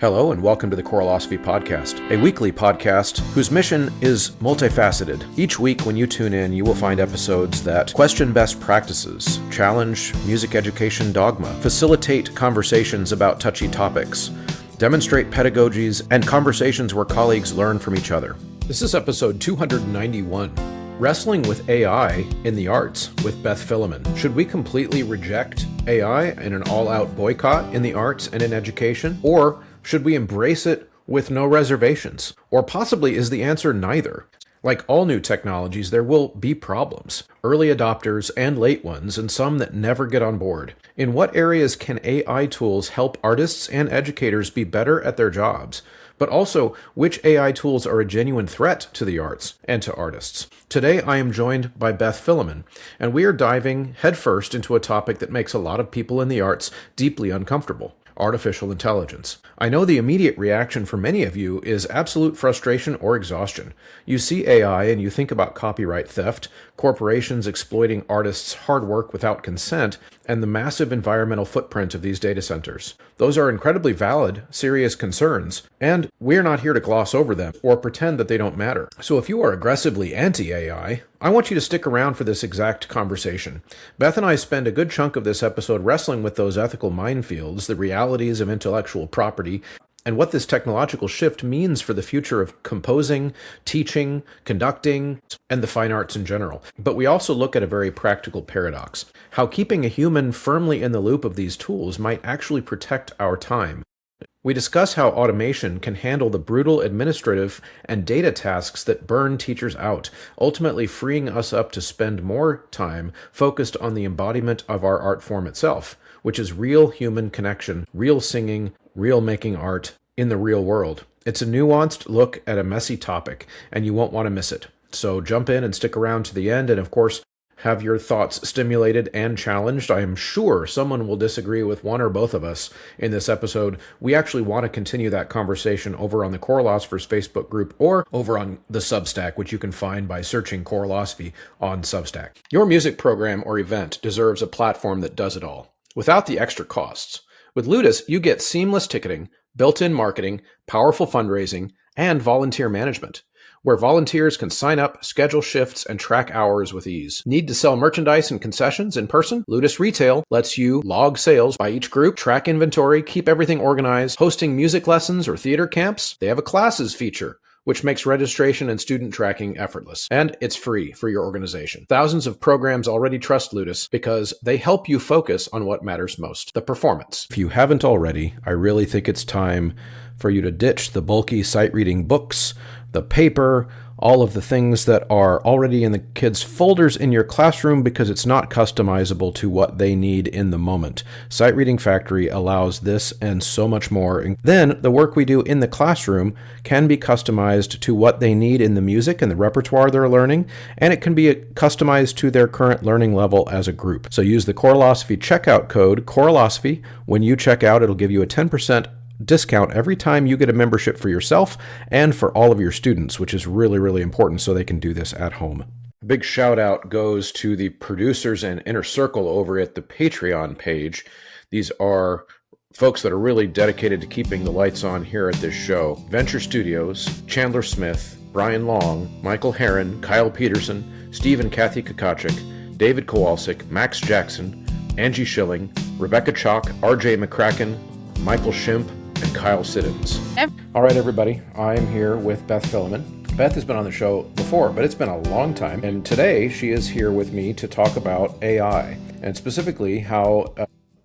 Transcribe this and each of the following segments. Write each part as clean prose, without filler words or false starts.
Hello and welcome to the Choirlosophy Podcast, a weekly podcast whose mission is multifaceted. Each week when you tune in, you will find episodes that question best practices, challenge music education dogma, facilitate conversations about touchy topics, demonstrate pedagogies, and conversations where colleagues learn from each other. This is episode 291. Wrestling with AI in the arts with Beth Philemon. Should we completely reject AI in an all-out boycott in the arts and in education? Or should we embrace it with no reservations? Or possibly is the answer neither? Like all new technologies, there will be problems. Early adopters and late ones, and some that never get on board. In what areas can AI tools help artists and educators be better at their jobs? But also, which AI tools are a genuine threat to the arts and to artists? Today, I am joined by Beth Philemon, and we are diving headfirst into a topic that makes a lot of people in the arts deeply uncomfortable: artificial intelligence. I know the immediate reaction for many of you is absolute frustration or exhaustion. You see AI and you think about copyright theft, corporations exploiting artists' hard work without consent, and the massive environmental footprint of these data centers. Those are incredibly valid, serious concerns, and we're not here to gloss over them or pretend that they don't matter. So if you are aggressively anti-AI, I want you to stick around for this exact conversation. Beth and I spend a good chunk of this episode wrestling with those ethical minefields, the realities of intellectual property, and what this technological shift means for the future of composing, teaching, conducting, and the fine arts in general. But we also look at a very practical paradox: how keeping a human firmly in the loop of these tools might actually protect our time. We discuss how automation can handle the brutal administrative and data tasks that burn teachers out, ultimately freeing us up to spend more time focused on the embodiment of our art form itself, which is real human connection, real singing, real making art in the real world. It's a nuanced look at a messy topic, and you won't want to miss it. So jump in and stick around to the end, and of course, have your thoughts stimulated and challenged. I am sure someone will disagree with one or both of us in this episode. We actually want to continue that conversation over on the Choirlosophers Facebook group or over on the Substack, which you can find by searching Choirlosophy on Substack. Your music program or event deserves a platform that does it all, without the extra costs. With Ludus, you get seamless ticketing, built-in marketing, powerful fundraising, and volunteer management, where volunteers can sign up, schedule shifts, and track hours with ease. Need to sell merchandise and concessions in person? Ludus Retail lets you log sales by each group, track inventory, keep everything organized. Hosting music lessons or theater camps? They have a classes feature, which makes registration and student tracking effortless. And it's free for your organization. Thousands of programs already trust Ludus because they help you focus on what matters most: the performance. If you haven't already, I really think it's time for you to ditch the bulky sight-reading books, the paper, all of the things that are already in the kids' folders in your classroom because it's not customizable to what they need in the moment. Sight Reading Factory allows this and so much more. And then the work we do in the classroom can be customized to what they need in the music and the repertoire they're learning, and it can be customized to their current learning level as a group. So use the Choirlosophy checkout code, Choirlosophy. When you check out, it'll give you a 10% discount every time you get a membership for yourself and for all of your students, which is really, really important so they can do this at home. A big shout out goes to the producers and Inner Circle over at the Patreon page. These are folks that are really dedicated to keeping the lights on here at this show. Venture Studios, Chandler Smith, Brian Long, Michael Herron, Kyle Peterson, Steve and Kathy Kakachik, David Kowalczyk, Max Jackson, Angie Schilling, Rebecca Chalk, RJ McCracken, Michael Shimp, and Kyle Siddons. All right, everybody, I am here with Beth Philemon. Beth has been on the show before, but it's been a long time. And today she is here with me to talk about AI, and specifically how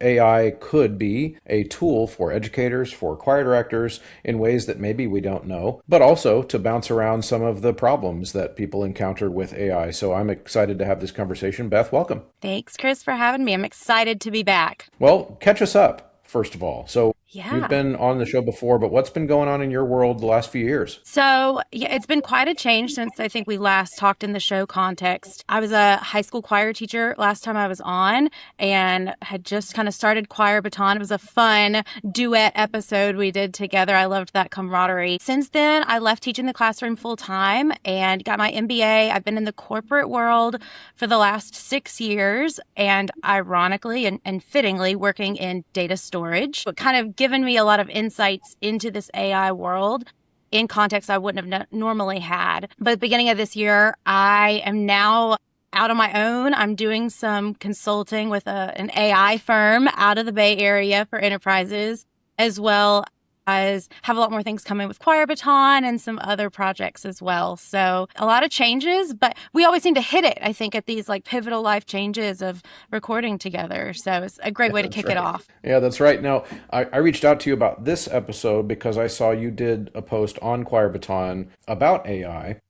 AI could be a tool for educators, for choir directors in ways that maybe we don't know, but also to bounce around some of the problems that people encounter with AI. So I'm excited to have this conversation. Beth, welcome. Thanks, Chris, for having me. I'm excited to be back. Well, catch us up, first of all. So Yeah. you've been on the show before, but what's been going on in your world the last few years? So, it's been quite a change since I think we last talked in the show context. I was a high school choir teacher last time I was on and had just kind of started Choir Baton. It was a fun duet episode we did together. I loved that camaraderie. Since then, I left teaching the classroom full time and got my MBA. I've been in the corporate world for the last 6 years and ironically and fittingly working in data storage. What kind of given me a lot of insights into this AI world in context I wouldn't have normally had. But at the beginning of this year, I am now out on my own. I'm doing some consulting with an AI firm out of the Bay Area for enterprises, as well as have a lot more things coming with Choir Baton and some other projects as well. So a lot of changes, but we always seem to hit it, I think, at these like pivotal life changes of recording together. So it's a great way to kick it off. Yeah, that's right. Now, I reached out to you about this episode because I saw you did a post on Choir Baton about AI.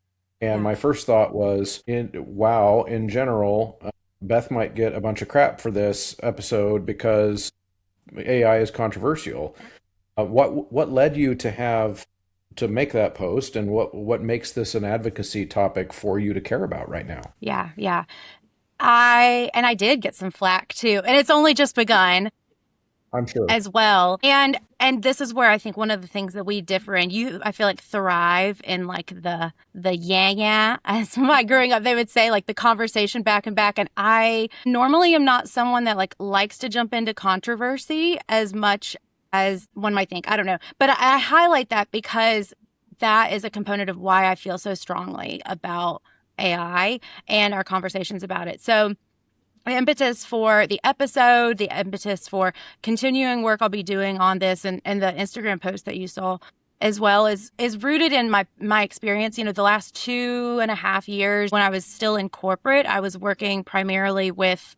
And my first thought was, in general, Beth might get a bunch of crap for this episode because AI is controversial. What led you to make that post, and what makes this an advocacy topic for you to care about right now? Yeah. I did get some flack too, and it's only just begun. I'm sure. As well. And this is where I think one of the things that we differ in, I feel like thrive in like the yeah. As my growing up, they would say like the conversation back and back. And I normally am not someone that like likes to jump into controversy as much as one might think. I don't know. But I highlight that because that is a component of why I feel so strongly about AI and our conversations about it. So the impetus for the episode, the impetus for continuing work I'll be doing on this, and the Instagram post that you saw as well is rooted in my experience. You know, the last 2.5 years when I was still in corporate, I was working primarily with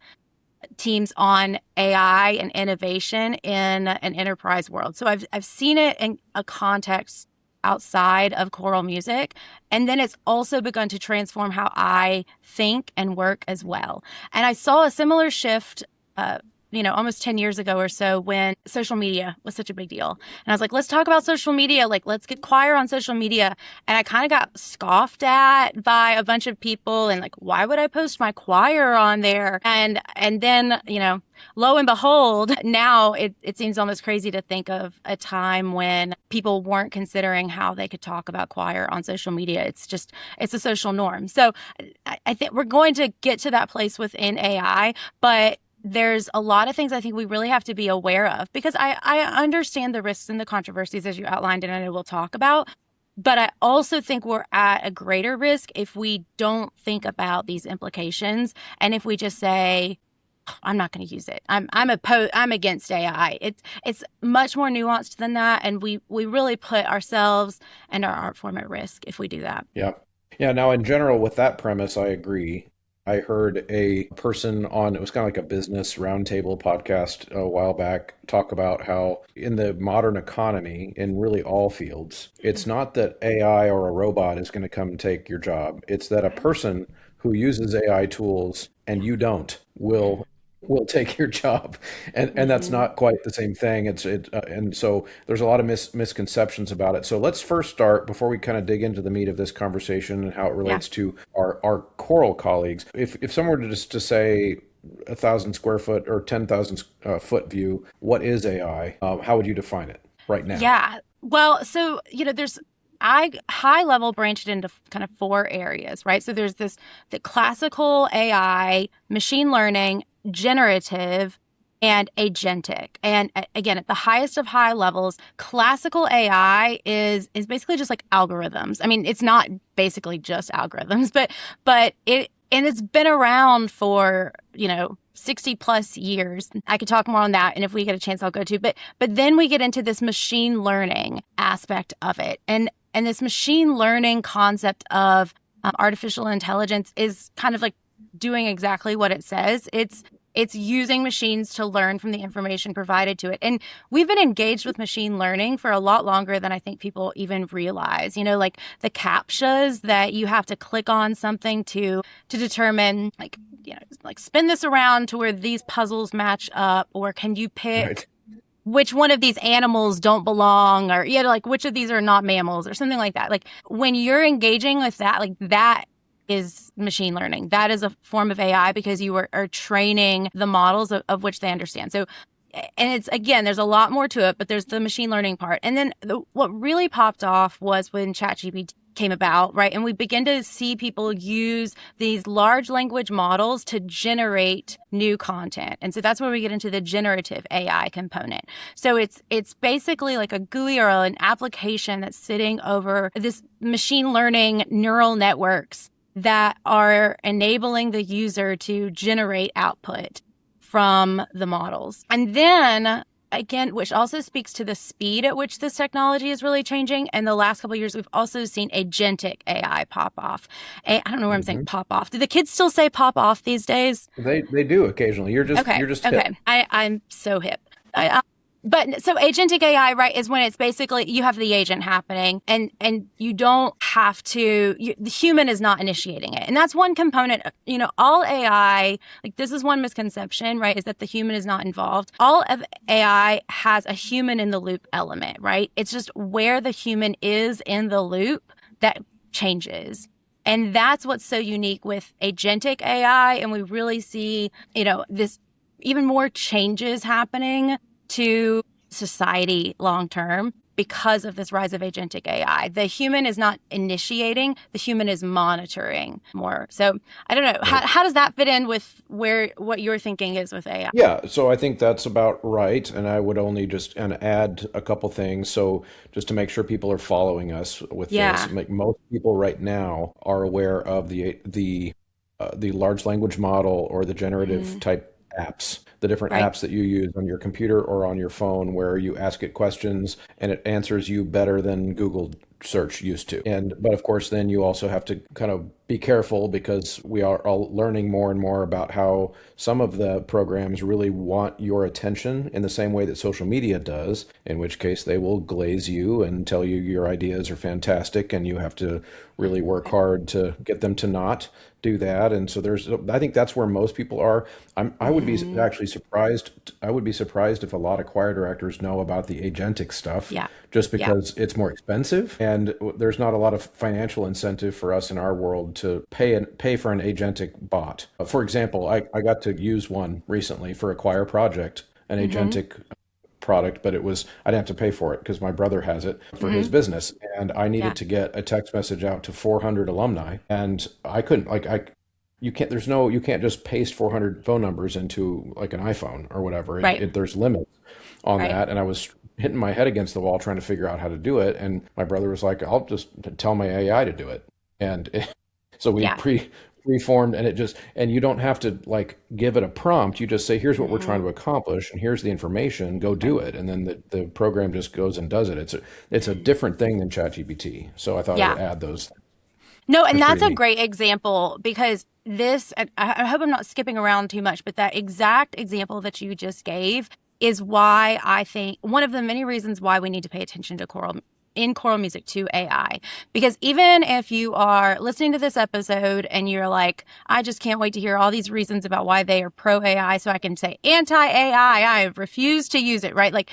teams on AI and innovation in an enterprise world. So I've seen it in a context outside of choral music. And then it's also begun to transform how I think and work as well. And I saw a similar shift, almost 10 years ago or so when social media was such a big deal. And I was like, let's talk about social media. Like, let's get choir on social media. And I kind of got scoffed at by a bunch of people and like, why would I post my choir on there? And then, lo and behold, now it seems almost crazy to think of a time when people weren't considering how they could talk about choir on social media. It's a social norm. So I think we're going to get to that place within AI, but there's a lot of things I think we really have to be aware of, because I understand the risks and the controversies as you outlined, and I know we'll talk about. But I also think we're at a greater risk if we don't think about these implications, and if we just say, I'm not going to use it. I'm against AI. It's much more nuanced than that, and we really put ourselves and our art form at risk if we do that. Yeah. Now, in general, with that premise, I agree. I heard a person on, it was kind of like a business roundtable podcast a while back, talk about how in the modern economy, in really all fields, it's not that AI or a robot is going to come and take your job. It's that a person who uses AI tools and you don't will take your job, and that's not quite the same thing. And so there's a lot of misconceptions about it. So let's first start, before we kind of dig into the meat of this conversation and how it relates to our choral colleagues. If someone were to say 1,000 square foot or 10,000 foot view, what is AI? How would you define it right now? Yeah. Well, so I high level branched into kind of 4 areas, right? So there's the classical AI, machine learning, generative, and agentic. And again, at the highest of high levels, classical AI is basically just like algorithms. I mean, it's not basically just algorithms, but it's been around for, 60 plus years. I could talk more on that, and if we get a chance, I'll go to. But then we get into this machine learning aspect of it, and this machine learning concept of artificial intelligence is kind of like doing exactly what it says. It's using machines to learn from the information provided to it. And we've been engaged with machine learning for a lot longer than I think people even realize. Like the CAPTCHAs that you have to click on something to determine, like spin this around to where these puzzles match up, or can you pick which one of these animals don't belong, or like which of these are not mammals, or something like that. Like when you're engaging with that, like that is machine learning. That is a form of AI, because you are training the models of which they understand. So, and it's, again, there's a lot more to it, but there's the machine learning part. And then what really popped off was when ChatGPT came about, right? And we begin to see people use these large language models to generate new content. And so that's where we get into the generative AI component. So it's basically like a GUI or an application that's sitting over this machine learning neural networks that are enabling the user to generate output from the models. And then again, which also speaks to the speed at which this technology is really changing. And the last couple of years, we've also seen agentic AI pop off. I don't know where I'm saying pop off. Do the kids still say pop off these days? They do occasionally. You're just hip. I'm so hip. But so agentic AI, right, is when it's basically you have the agent happening and you don't have to, the human is not initiating it. And that's one component, all AI, like this is one misconception, right, is that the human is not involved. All of AI has a human in the loop element, right? It's just where the human is in the loop that changes. And that's what's so unique with agentic AI. And we really see, this even more changes happening to society long term because of this rise of agentic AI. The human is not initiating, the human is monitoring more. So I don't know, how does that fit in with what your thinking is with AI? Yeah, so I think that's about right. And I would only just add a couple things. So just to make sure people are following us with this, like most people right now are aware of the large language model or the generative type apps, the different apps that you use on your computer or on your phone where you ask it questions and it answers you better than Google search used to. But of course, then you also have to kind of be careful because we are all learning more and more about how some of the programs really want your attention in the same way that social media does, in which case they will glaze you and tell you your ideas are fantastic and you have to really work hard to get them to not do that. And so I think that's where most people are. I would be actually surprised. I would be surprised if a lot of choir directors know about the agentic stuff, just because it's more expensive and there's not a lot of financial incentive for us in our world to pay for an agentic bot. For example, I got to use one recently for a choir project, an agentic product, but I didn't have to pay for it because my brother has it for his business. And I needed to get a text message out to 400 alumni. And I couldn't, you can't just paste 400 phone numbers into like an iPhone or whatever. There's limits on that. And I was hitting my head against the wall trying to figure out how to do it. And my brother was like, I'll just tell my AI to do it. And so we preformed and you don't have to like give it a prompt. You just say, here's what we're trying to accomplish and here's the information, go do it. And then the program just goes and does it. It's a different thing than ChatGPT. So I thought I'd add those. No, and that's a great example because I hope I'm not skipping around too much, but that exact example that you just gave is why I think one of the many reasons why we need to pay attention to choral music to AI. Because even if you are listening to this episode and you're like, I just can't wait to hear all these reasons about why they are pro AI so I can say anti-AI, I refuse to use it, right? Like,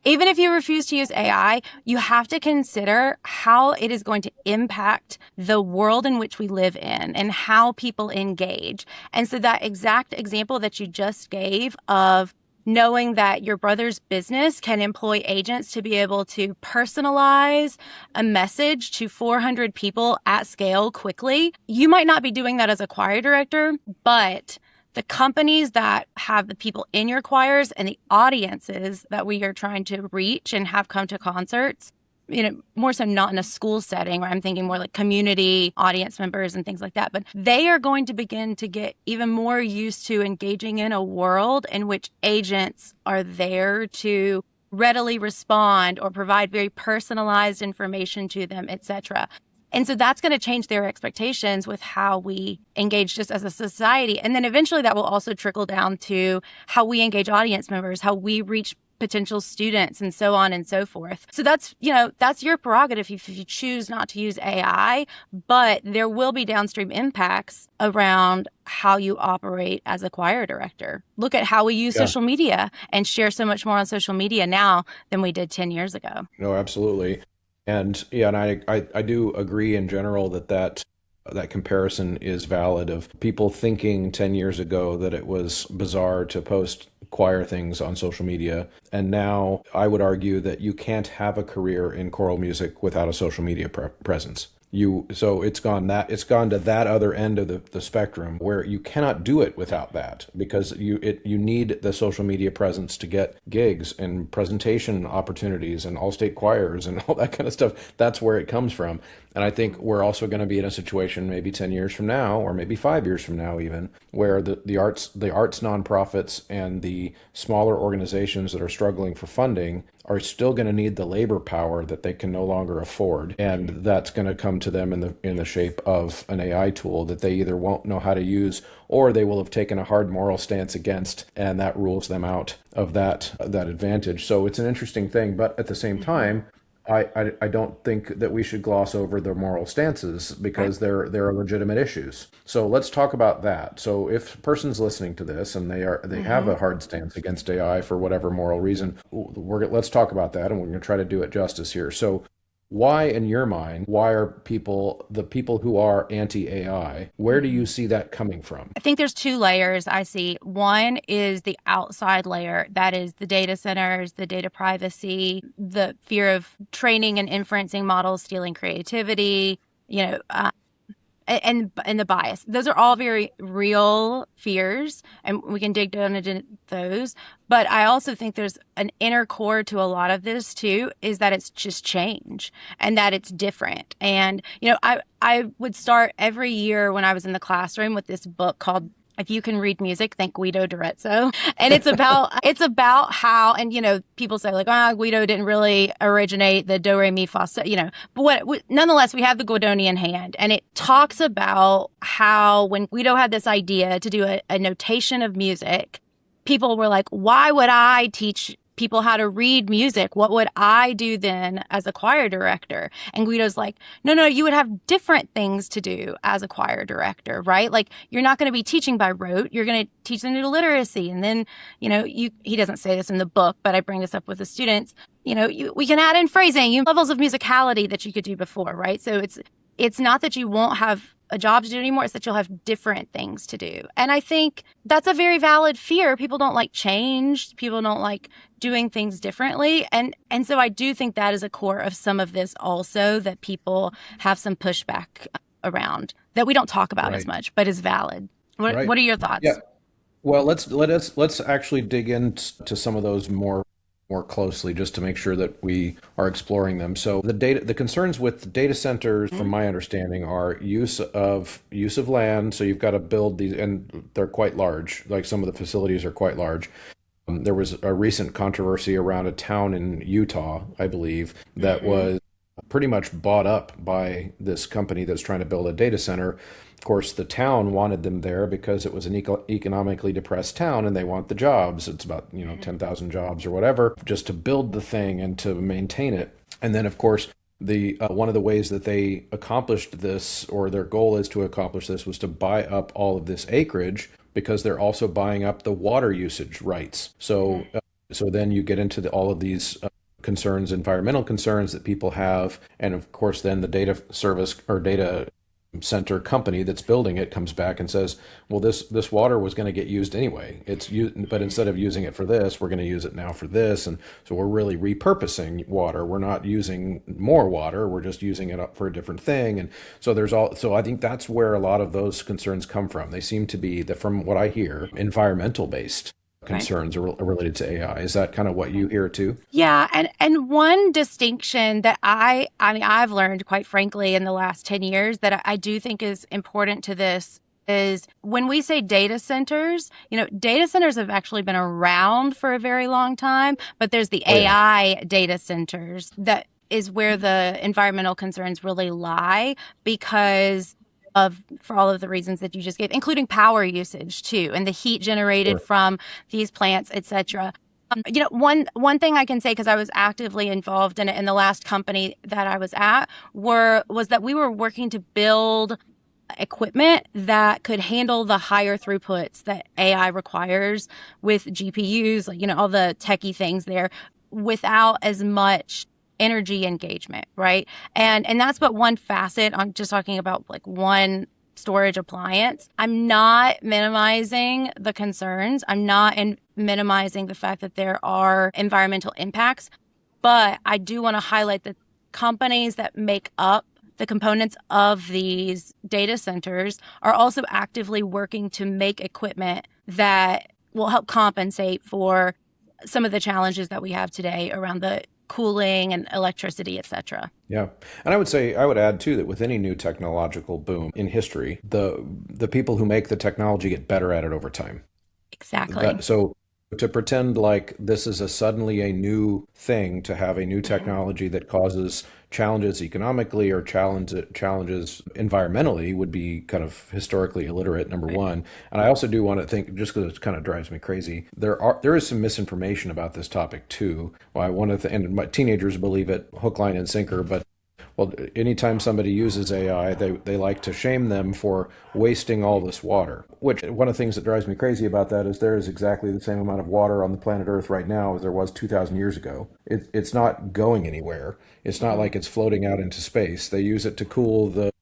even if you refuse to use AI, you have to consider how it is going to impact the world in which we live in and how people engage. And so that exact example that you just gave of knowing that your brother's business can employ agents to be able to personalize a message to 400 people at scale quickly. You might not be doing that as a choir director, but the companies that have the people in your choirs and the audiences that we are trying to reach and have come to concerts, more so not in a school setting where I'm thinking more like community audience members and things like that. But they are going to begin to get even more used to engaging in a world in which agents are there to readily respond or provide very personalized information to them, etc. And so that's going to change their expectations with how we engage just as a society. And then eventually that will also trickle down to how we engage audience members, how we reach potential students and so on and so forth. So that's your prerogative if you choose not to use AI, but there will be downstream impacts around how you operate as a choir director. Look at how we use social media and share so much more on social media now than we did 10 years ago. No, absolutely. And I do agree in general that comparison is valid of people thinking 10 years ago that it was bizarre to post choir things on social media. And now I would argue that you can't have a career in choral music without a social media presence. So it's gone to that other end of the spectrum where you cannot do it without that, because you need the social media presence to get gigs and presentation opportunities and all state choirs and all that kind of stuff. That's where it comes from. And I think we're also going to be in a situation maybe 10 years from now, or maybe 5 years from now even, where the arts nonprofits and the smaller organizations that are struggling for funding are still going to need the labor power that they can no longer afford, and that's going to come to them in the shape of an AI tool that they either won't know how to use, or they will have taken a hard moral stance against, and that rules them out of that advantage. So it's an interesting thing, but at the same time, I don't think that we should gloss over the moral stances, because there are legitimate issues. So let's talk about that. So if a person's listening to this and they have a hard stance against AI for whatever moral reason, let's talk about that, and we're going to try to do it justice here. So why, in your mind, why are the people who are anti-AI, where do you see that coming from? I think there's two layers I see. One is the outside layer. That is the data centers, the data privacy, the fear of training and inferencing models, stealing creativity, and the bias. Those are all very real fears, and we can dig down into those. But I also think there's an inner core to a lot of this too, is that it's just change and that it's different. And, I would start every year when I was in the classroom with this book called If You Can Read Music, Thank Guido d'Arezzo. And it's about how, and, people say like, Guido didn't really originate the do, re, mi, fa, so, but nonetheless, we have the Guidonian hand, and it talks about how when Guido had this idea to do a notation of music, people were like, why would I teach people how to read music? What would I do then as a choir director? And Guido's like, no, you would have different things to do as a choir director, right? Like, you're not going to be teaching by rote. You're going to teach them new literacy. And then, he doesn't say this in the book, but I bring this up with the students. We can add in phrasing, levels of musicality that you could do before, right? So it's not that you won't have a job to do anymore. It's that you'll have different things to do. And I think that's a very valid fear. People don't like change. People don't like doing things differently. And so I do think that is a core of some of this also, that people have some pushback around that we don't talk about as much, but is valid. What are your thoughts? Yeah. Well, let's actually dig into some of those more closely, just to make sure that we are exploring them. So the concerns with data centers, from my understanding, are use of land. So you've got to build these, and they're quite large. Like, some of the facilities are quite large. There was a recent controversy around a town in Utah, I believe, that was pretty much bought up by this company that's trying to build a data center. Of course, the town wanted them there because it was an economically depressed town, and they want the jobs. It's about 10,000 jobs or whatever, just to build the thing and to maintain it. And then, of course, the one of the ways that they accomplished this, or their goal is to accomplish this, was to buy up all of this acreage, because they're also buying up the water usage rights. So then you get into all of these concerns, environmental concerns that people have, and of course then the data service or data center company that's building it comes back and says, well, this water was going to get used anyway. But instead of using it for this, we're going to use it now for this. And so we're really repurposing water. We're not using more water. We're just using it up for a different thing. And so I think that's where a lot of those concerns come from. They seem to be, from what I hear, environmental based concerns are related to AI. Is that kind of what you hear too? Yeah. And one distinction that I've learned, quite frankly, in the last 10 years that I do think is important to this is when we say data centers, data centers have actually been around for a very long time, but there's the AI data centers that is where the environmental concerns really lie, because for all of the reasons that you just gave, including power usage too, and the heat generated from these plants, etc. One thing I can say, because I was actively involved in it in the last company that I was at, was that we were working to build equipment that could handle the higher throughputs that AI requires with GPUs, all the techie things there, without as much energy engagement, right? And that's but one facet. I'm just talking about like one storage appliance. I'm not minimizing the concerns. I'm not minimizing the fact that there are environmental impacts, but I do want to highlight that companies that make up the components of these data centers are also actively working to make equipment that will help compensate for some of the challenges that we have today around the cooling and electricity, et cetera. Yeah. And I would say, I would add too, that with any new technological boom in history, the people who make the technology get better at it over time. Exactly. So to pretend like this is suddenly a new thing, to have a new Mhm. technology that causes challenges economically or challenges environmentally would be kind of historically illiterate, number Right. one. And I also do want to think, just because it kind of drives me crazy, there is some misinformation about this topic too. Well, I want to, and my teenagers believe it hook, line, and sinker, but well, anytime somebody uses AI, they like to shame them for wasting all this water. Which, one of the things that drives me crazy about that is there is exactly the same amount of water on the planet Earth right now as there was 2,000 years ago. It's not going anywhere. It's not Mhm. like it's floating out into space. They use it to cool the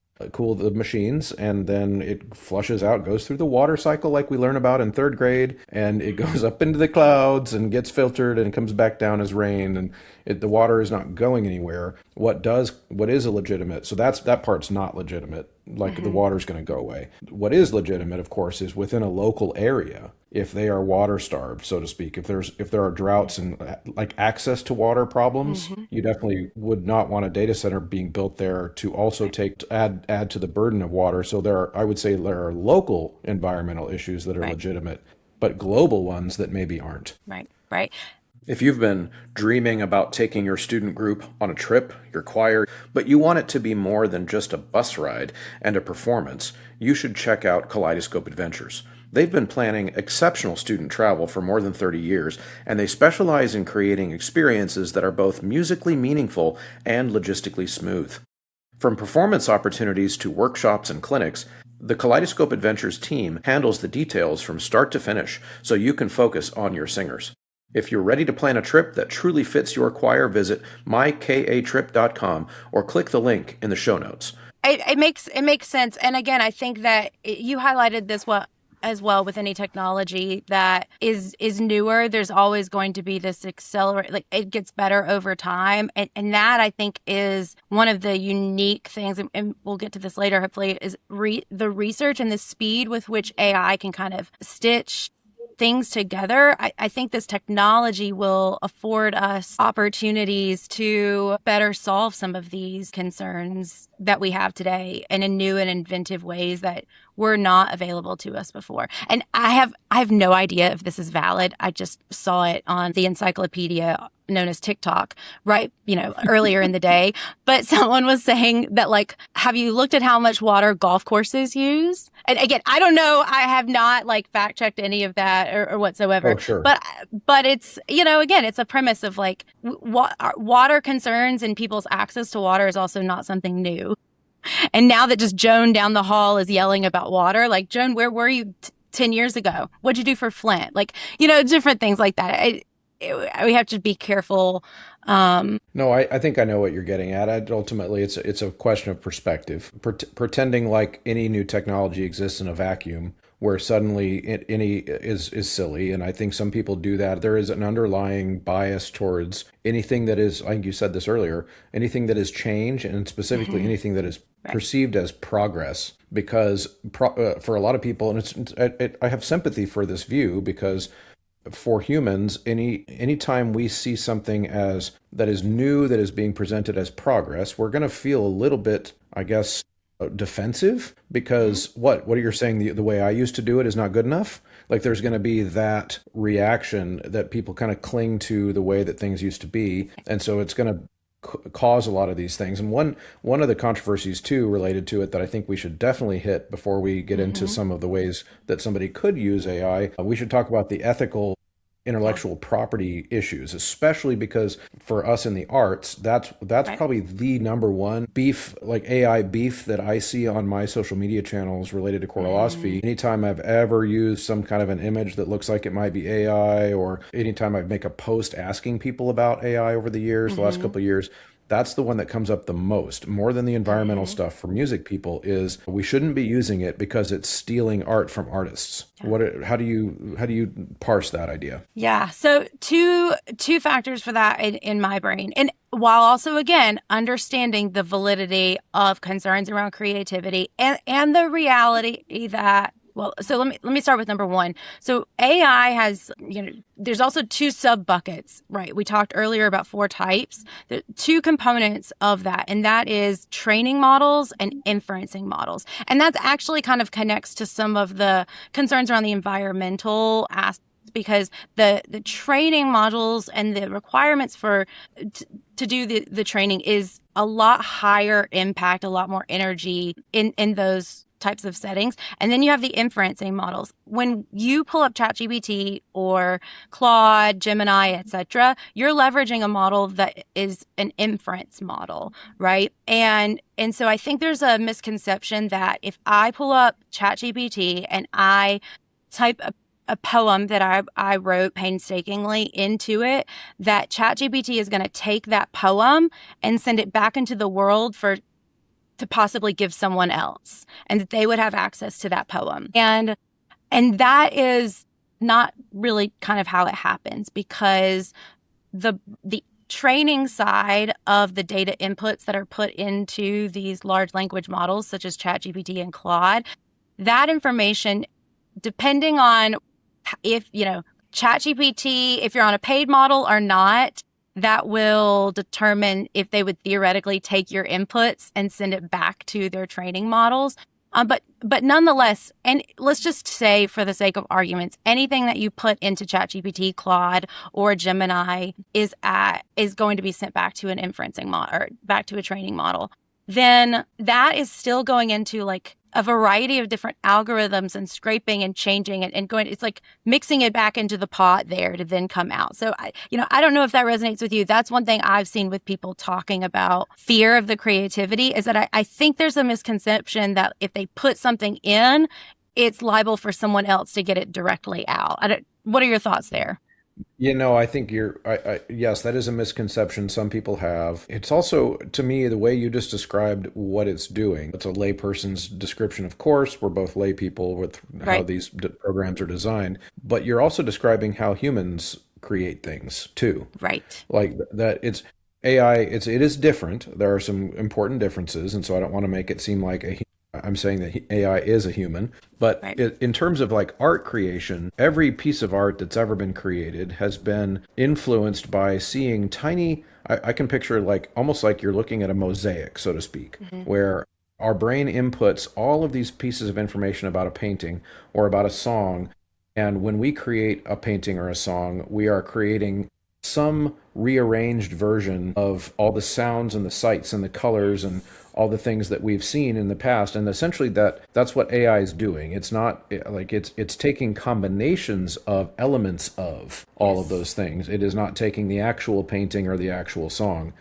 machines, and then it flushes out, goes through the water cycle like we learn about in third grade, and it goes up into the clouds and gets filtered and comes back down as rain. And the water is not going anywhere. What is a legitimate? So that part's not legitimate. Like the Mhm. water's going to go away. What is legitimate, of course, is within a local area. If they are water starved, so to speak, if there are droughts and like access to water problems, Mhm. you definitely would not want a data center being built there to also Right. add to the burden of water. So I would say there are local environmental issues that are Right. legitimate, but global ones that maybe aren't. Right. Right. If you've been dreaming about taking your student group on a trip, your choir, but you want it to be more than just a bus ride and a performance, you should check out Kaleidoscope Adventures. They've been planning exceptional student travel for more than 30 years, and they specialize in creating experiences that are both musically meaningful and logistically smooth. From performance opportunities to workshops and clinics, the Kaleidoscope Adventures team handles the details from start to finish so you can focus on your singers. If you're ready to plan a trip that truly fits your choir, visit mykatrip.com or click the link in the show notes. It makes sense. And again, I think that you highlighted this well as well with any technology that is newer. There's always going to be this accelerate, like it gets better over time. And that I think is one of the unique things, and we'll get to this later, hopefully, is the research and the speed with which AI can kind of stitch things together. I think this technology will afford us opportunities to better solve some of these concerns that we have today and in new and inventive ways that were not available to us before. And I have no idea if this is valid. I just saw it on the encyclopedia known as TikTok, right, earlier in the day. But someone was saying that, like, have you looked at how much water golf courses use? And again, I don't know. I have not like fact checked any of that or whatsoever. Oh, sure. But it's, again, it's a premise of like water concerns and people's access to water is also not something new. And now that just Joan down the hall is yelling about water, like, Joan, where were you 10 years ago? What'd you do for Flint? Like, different things like that. We have to be careful. No, I think I know what you're getting at. Ultimately, it's a question of perspective. Pretending like any new technology exists in a vacuum, where suddenly any is silly, and I think some people do that. There is an underlying bias towards anything that is, I think you said this earlier, anything that is change, and specifically Mhm. anything that is Right. perceived as progress. Because for a lot of people, and I have sympathy for this view, because for humans, anytime we see something as that is new, that is being presented as progress, we're going to feel a little bit, I guess, defensive, Mhm. because what are you saying, the way I used to do it is not good enough? Like there's going to be that reaction that people kind of cling to the way that things used to be, and so it's going to cause a lot of these things. And one of the controversies too related to it that I think we should definitely hit before we get into Mhm. some of the ways that somebody could use AI, we should talk about the ethical Yeah. intellectual property issues, especially because for us in the arts, that's Right. probably the number one beef, like AI beef, that I see on my social media channels related to Mhm. choreography. Anytime I've ever used some kind of an image that looks like it might be AI, or anytime I make a post asking people about AI over the years, the last Mhm. couple of years, that's the one that comes up the most, more than the environmental stuff for music people, is we shouldn't be using it because it's stealing art from artists. How do you parse that idea? Yeah. So two factors for that in my brain. And while also, again, understanding the validity of concerns around creativity and the reality that, well, so let me start with number one. So AI has, there's also two sub buckets, right? We talked earlier about 4 types. There are 2 components of that, and that is training models and inferencing models. And that's actually kind of connects to some of the concerns around the environmental aspects, because the training models and the requirements for to do the training is a lot higher impact, a lot more energy in those types of settings. And then you have the inferencing models. When you pull up ChatGPT or Claude, Gemini, etc., you're leveraging a model that is an inference model, right? And so I think there's a misconception that if I pull up ChatGPT and I type a poem that I wrote painstakingly into it, that ChatGPT is going to take that poem and send it back into the world to possibly give someone else, and that they would have access to that poem. And that is not really kind of how it happens, because the training side of the data inputs that are put into these large language models, such as ChatGPT and Claude, that information, depending on if, ChatGPT, if you're on a paid model or not, that will determine if they would theoretically take your inputs and send it back to their training models. But nonetheless, and let's just say for the sake of arguments, anything that you put into ChatGPT, Claude, or Gemini is going to be sent back to an inferencing model or back to a training model. Then that is still going into like a variety of different algorithms and scraping and changing it and going, it's like mixing it back into the pot there to then come out. So I don't know if that resonates with you. That's one thing I've seen with people talking about fear of the creativity, is that I think there's a misconception that if they put something in, it's liable for someone else to get it directly out. What are your thoughts there? I think yes, that is a misconception some people have. It's also, to me, the way you just described what it's doing. It's a layperson's description, of course. We're both lay people with how Right. these programs are designed. But you're also describing how humans create things too. Right. Like that, it's AI. It is different. There are some important differences, and so I don't want to make it seem like I'm saying that AI is a human, but Right. in terms of like art creation, every piece of art that's ever been created has been influenced by seeing tiny, I can picture like almost like you're looking at a mosaic, so to speak, where our brain inputs all of these pieces of information about a painting or about a song. And when we create a painting or a song, we are creating some rearranged version of all the sounds and the sights and the colors and all the things that we've seen in the past. And essentially that's what AI is doing. It's not like it's taking combinations of elements of all of those things. It is not taking the actual painting or the actual song.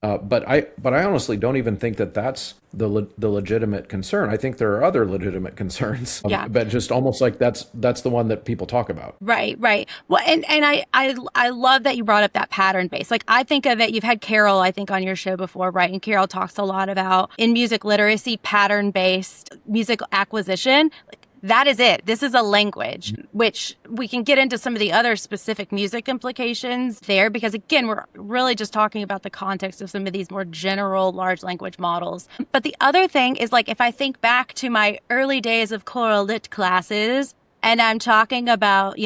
But I honestly don't even think that that's the legitimate concern. I think there are other legitimate concerns, Yeah. but just almost like that's the one that people talk about. Right, right. Well, and I love that you brought up that pattern base. Like, I think of it, you've had Carol, I think, on your show before, right? And Carol talks a lot about in music literacy, pattern based music acquisition. Like, that is it. This is a language, which we can get into some of the other specific music implications there, because again, we're really just talking about the context of some of these more general large language models. But the other thing is, like, if I think back to my early days of choral lit classes, and I'm talking about,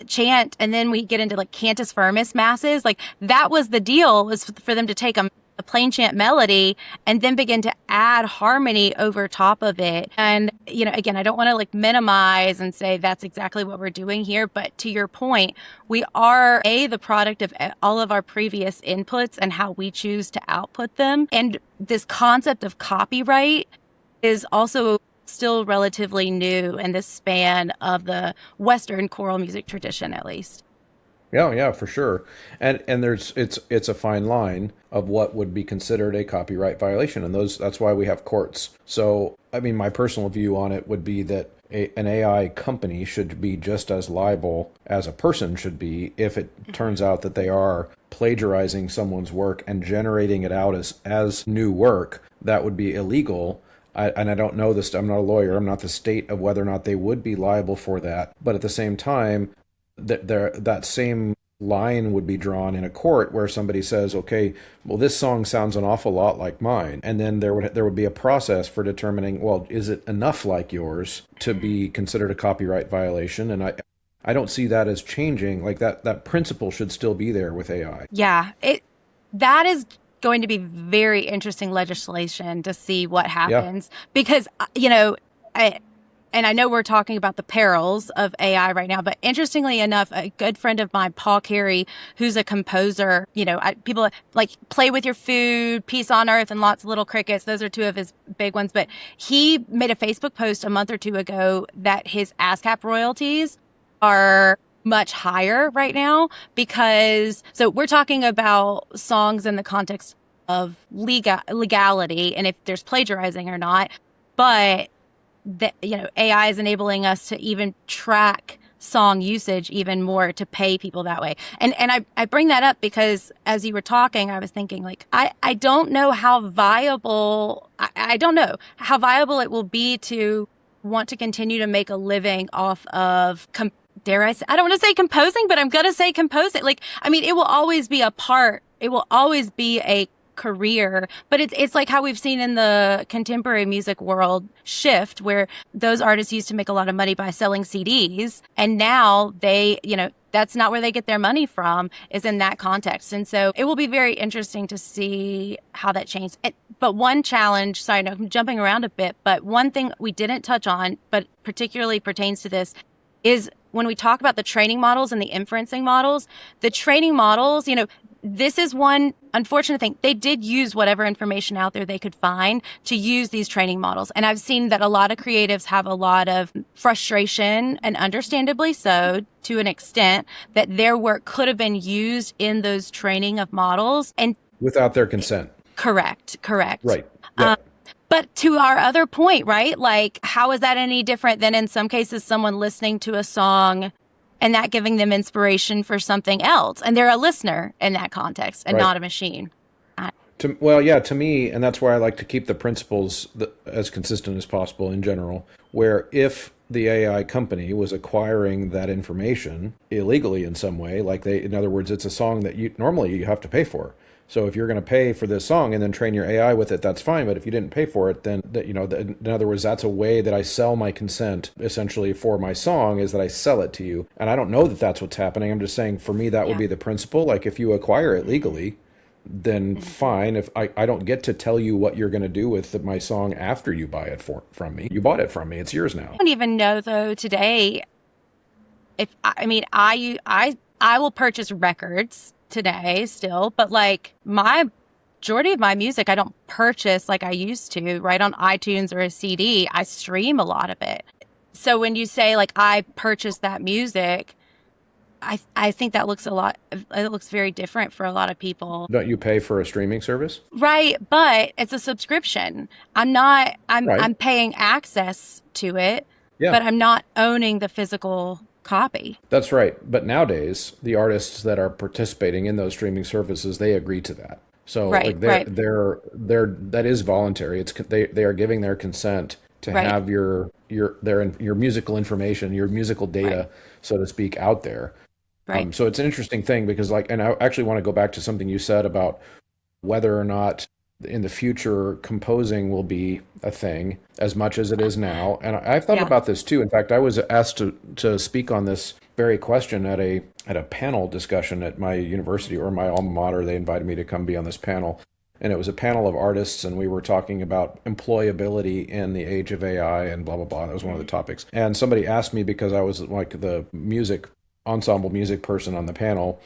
chant, and then we get into like cantus firmus masses, like that was the deal, was for them to take a plain chant melody and then begin to add harmony over top of it. And, again, I don't want to like minimize and say that's exactly what we're doing here, but to your point, we are the product of all of our previous inputs and how we choose to output them. And this concept of copyright is also still relatively new in the span of the Western choral music tradition, at least. Yeah, for sure. And it's a fine line of what would be considered a copyright violation, and that's why we have courts. So, I mean, my personal view on it would be that an AI company should be just as liable as a person should be if it turns out that they are plagiarizing someone's work and generating it out as new work. That would be illegal. And I don't know this, I'm not a lawyer, I'm not the state of whether or not they would be liable for that. But at the same time, that same line would be drawn in a court where somebody says, okay, well, this song sounds an awful lot like mine. And then there would be a process for determining, well, is it enough like yours to be considered a copyright violation? And I don't see that as changing. Like that principle should still be there with AI. Yeah, that is going to be very interesting legislation to see what happens because, I know we're talking about the perils of AI right now, but interestingly enough, a good friend of mine, Paul Carey, who's a composer, people like Play With Your Food, Peace on Earth, and Lots of Little Crickets. Those are two of his big ones. But he made a Facebook post a month or two ago that his ASCAP royalties are much higher right now so we're talking about songs in the context of legality and if there's plagiarizing or not, but AI is enabling us to even track song usage even more to pay people that way. And I bring that up because as you were talking, I was thinking like, I don't know how viable, I don't know how viable it will be to want to continue to make a living off of dare I say, I don't want to say composing, but I'm going to say composing. Like, I mean, it will always be a career, but it's like how we've seen in the contemporary music world shift where those artists used to make a lot of money by selling CDs. And now that's not where they get their money from, is in that context. And so it will be very interesting to see how that changes. But one challenge, sorry, no, I'm jumping around a bit, but one thing we didn't touch on, but particularly pertains to this, is when we talk about the training models and the inferencing models, the training models, this is one unfortunate thing. They did use whatever information out there they could find to use these training models. And I've seen that a lot of creatives have a lot of frustration, and understandably so, to an extent, that their work could have been used in those training of models. And without their consent. Correct. Right. Yeah. But to our other point, right? Like, how is that any different than in some cases someone listening to a song and that giving them inspiration for something else? And they're a listener in that context and not a machine. To me, and that's why I like to keep the principles as consistent as possible in general, where if the AI company was acquiring that information illegally in some way, in other words, it's a song that you normally have to pay for. So if you're going to pay for this song and then train your AI with it, that's fine. But if you didn't pay for it, then in other words, that's a way that I sell my consent essentially for my song, is that I sell it to you. And I don't know that that's what's happening. I'm just saying, for me, that would be the principle. Like, if you acquire it legally, then fine. If I don't get to tell you what you're going to do with my song after you buy it from me. You bought it from me. It's yours now. I don't even know though today. I will purchase records today still, but like majority of my music I don't purchase like I used to, right, on iTunes or a CD. I stream a lot of it. So when you say like I purchase that music, I think that it looks very different for a lot of people. Don't you pay for a streaming service? Right, but it's a subscription. I'm paying access to it, but I'm not owning the physical copy. That's right. But nowadays, the artists that are participating in those streaming services, they agree to that. So that is voluntary. They are giving their consent to have your musical information, your musical data, so to speak, out there. Right. So it's an interesting thing because and I actually want to go back to something you said about whether or not in the future composing will be a thing as much as it is now. And I've thought about this too. In fact, I was asked to speak on this very question at a panel discussion at my university, or my alma mater. They invited me to come be on this panel. And it was a panel of artists, and we were talking about employability in the age of AI and blah, blah, blah. That was one of the topics. And somebody asked me, because I was like the ensemble music person on the panel,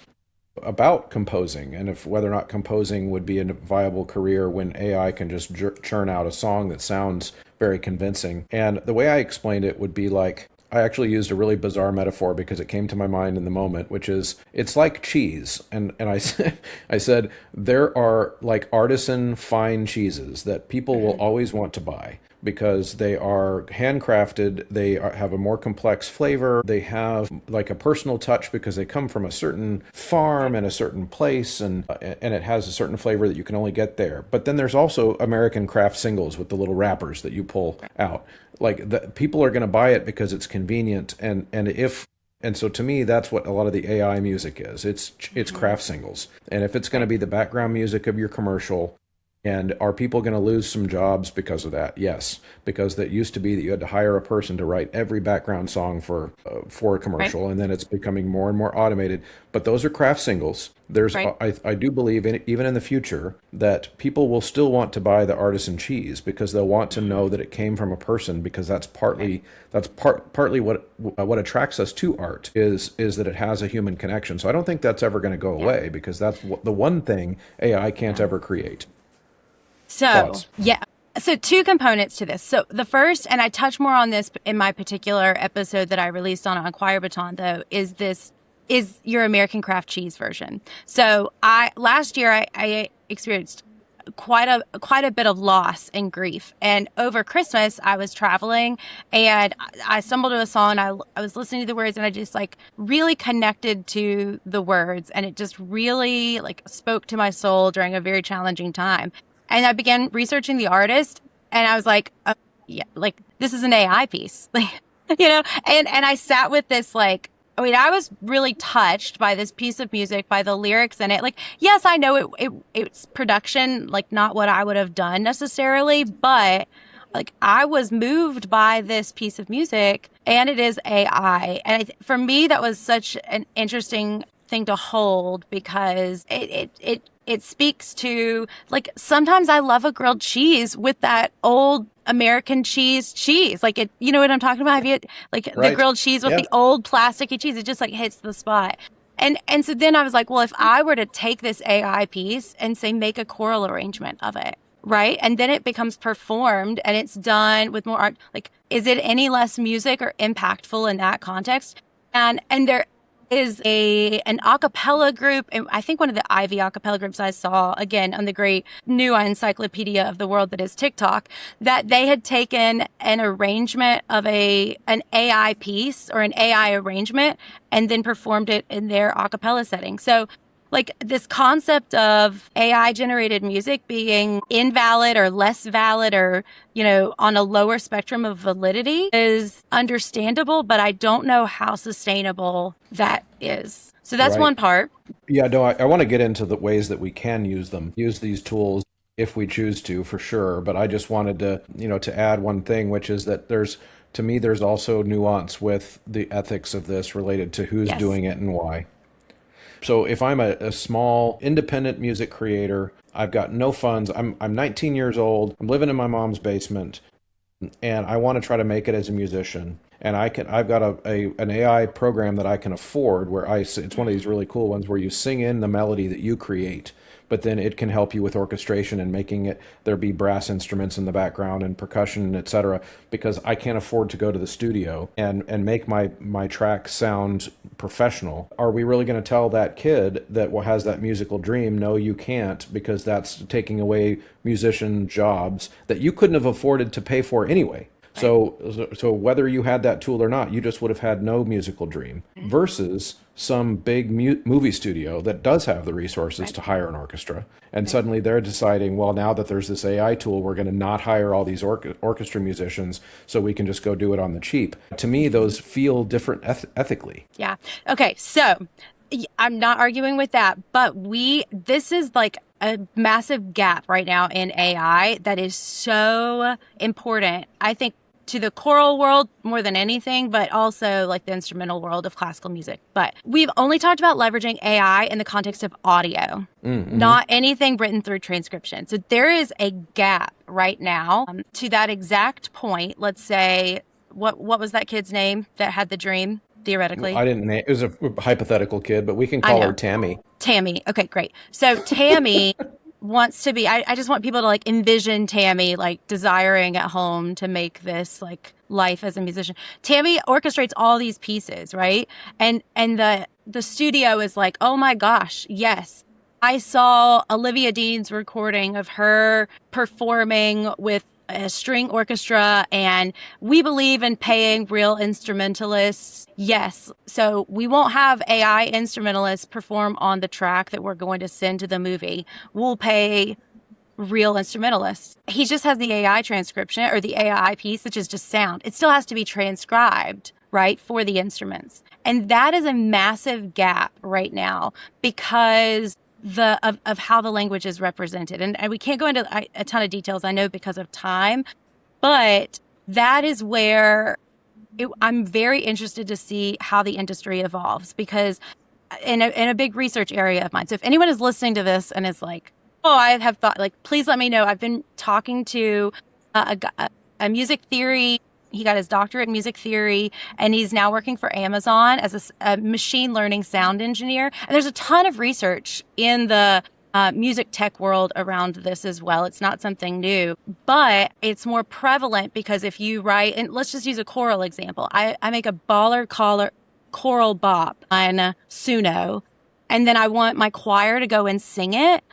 about composing, and whether or not composing would be a viable career when AI can just churn out a song that sounds very convincing. And the way I explained it would be like, I actually used a really bizarre metaphor because it came to my mind in the moment, which is, it's like cheese. And I said, there are like artisan fine cheeses that people will always want to buy. because they are handcrafted. They have a more complex flavor. They have like a personal touch because they come from a certain farm and a certain place, and it has a certain flavor that you can only get there. But then there's also American craft singles with the little wrappers that you pull out. Like people are going to buy it because it's convenient, and so to me, that's what a lot of the AI music is. It's craft singles. And if it's going to be the background music of your commercial, and are people going to lose some jobs because of that? Yes, because that used to be that you had to hire a person to write every background song for a commercial, and then it's becoming more and more automated. But those are craft singles. There's, I do believe, even in the future, that people will still want to buy the artisan cheese because they'll want to know that it came from a person, because that's partly what attracts us to art is that it has a human connection. So I don't think that's ever going to go away, because that's the one thing AI can't ever create. So, So two components to this. So the first, and I touch more on this in my particular episode that I released on Choir Baton, though, is your American craft cheese version. So last year I experienced quite a bit of loss and grief. And over Christmas, I was traveling and I stumbled to a song. I was listening to the words and I just like really connected to the words, and it just really like spoke to my soul during a very challenging time. And I began researching the artist, and I was like, oh, yeah, like this is an AI piece, like, and I sat with this, like, I mean, I was really touched by this piece of music, by the lyrics in it. Like, yes, I know it's production, like not what I would have done necessarily, but like I was moved by this piece of music, and it is AI. And for me, that was such an interesting thing to hold, because it speaks to, like, sometimes I love a grilled cheese with that old American cheese. Like, it, you know what I'm talking about? Have you, like, the grilled cheese with the old plasticky cheese? It just like hits the spot. And so then I was like, well, if I were to take this AI piece and say, make a choral arrangement of it, right? And then it becomes performed and it's done with more art. Like, is it any less music or impactful in that context? And there is an a cappella group, and I think one of the Ivy a cappella groups I saw, again, on the great new encyclopedia of the world that is TikTok, that they had taken an arrangement of an AI piece or an AI arrangement and then performed it in their a cappella setting. So like this concept of AI generated music being invalid or less valid or, on a lower spectrum of validity is understandable, but I don't know how sustainable that is. So that's one part. Yeah, no, I want to get into the ways that we can use these tools if we choose to, for sure. But I just wanted to, to add one thing, which is that there's also nuance with the ethics of this related to who's doing it and why. So if I'm a small independent music creator, I've got no funds, I'm 19 years old, I'm living in my mom's basement, and I want to try to make it as a musician. And I've got an AI program that I can afford where it's one of these really cool ones where you sing in the melody that you create, but then it can help you with orchestration and making it, there be brass instruments in the background and percussion, et cetera, because I can't afford to go to the studio and make my track sound professional. Are we really going to tell that kid that has that musical dream, no, you can't, because that's taking away musician jobs that you couldn't have afforded to pay for anyway? So whether you had that tool or not, you just would have had no musical dream, versus some big movie studio that does have the resources to hire an orchestra. And suddenly they're deciding, well, now that there's this AI tool, we're going to not hire all these orchestra musicians so we can just go do it on the cheap. To me, those feel different ethically. Yeah. Okay. So I'm not arguing with that, but this is like a massive gap right now in AI that is so important, I think, to the choral world more than anything, but also like the instrumental world of classical music. But we've only talked about leveraging AI in the context of audio, not anything written through transcription. So there is a gap right now to that exact point. Let's say, what was that kid's name that had the dream? Theoretically, I didn't name it. Was a hypothetical kid, but we can call her Tammy. Tammy. Okay, great. So Tammy wants to be, I just want people to like envision Tammy like desiring at home to make this like life as a musician. Tammy orchestrates all these pieces, right? And the studio is like, oh my gosh, yes. I saw Olivia Dean's recording of her performing with a string orchestra, and we believe in paying real instrumentalists. Yes. So we won't have AI instrumentalists perform on the track that we're going to send to the movie. We'll pay real instrumentalists. He just has the AI transcription or the AI piece, which is just sound. It still has to be transcribed, right, for the instruments. And that is a massive gap right now because of how the language is represented. And we can't go into a ton of details, I know, because of time, but that is where I'm very interested to see how the industry evolves, because in a big research area of mine. So if anyone is listening to this and is like, oh, I have thought, like, please let me know. I've been talking to a music theory. He got his doctorate in music theory, and he's now working for Amazon as a machine learning sound engineer. And there's a ton of research in the music tech world around this as well. It's not something new, but it's more prevalent because if you write, and let's just use a choral example. I make a baller choral bop on Suno, and then I want my choir to go and sing it.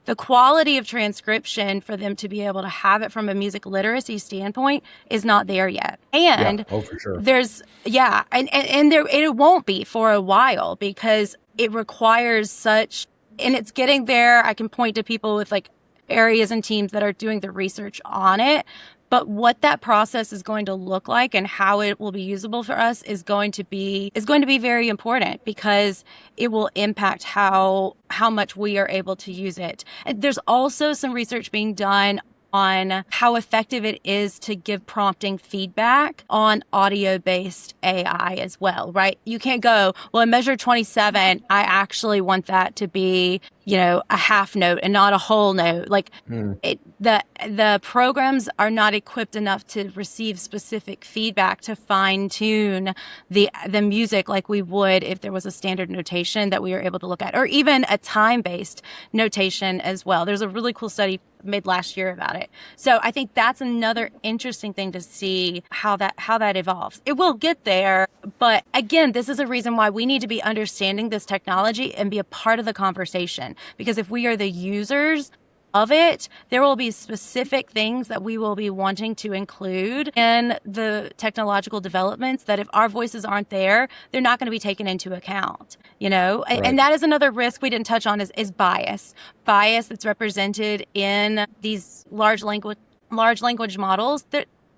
The quality of transcription for them to be able to have it from a music literacy standpoint is not there yet. And for sure. And there it won't be for a while because it requires such, and it's getting there. I can point to people with like areas and teams that are doing the research on it. But what that process is going to look like and how it will be usable for us is going to be very important because it will impact how much we are able to use it. And there's also some research being done on how effective it is to give prompting feedback on audio-based AI as well, right? You can't go, well, in measure 27, I actually want that to be, a half note and not a whole note. Like the programs are not equipped enough to receive specific feedback to fine tune the music like we would if there was a standard notation that we were able to look at, or even a time-based notation as well. There's a really cool study made last year about it. So I think that's another interesting thing to see how that evolves. It will get there, but again, this is a reason why we need to be understanding this technology and be a part of the conversation. Because if we are the users of it, there will be specific things that we will be wanting to include in the technological developments that if our voices aren't there, they're not going to be taken into account, Right. And that is another risk we didn't touch on is bias. Bias that's represented in these large language models.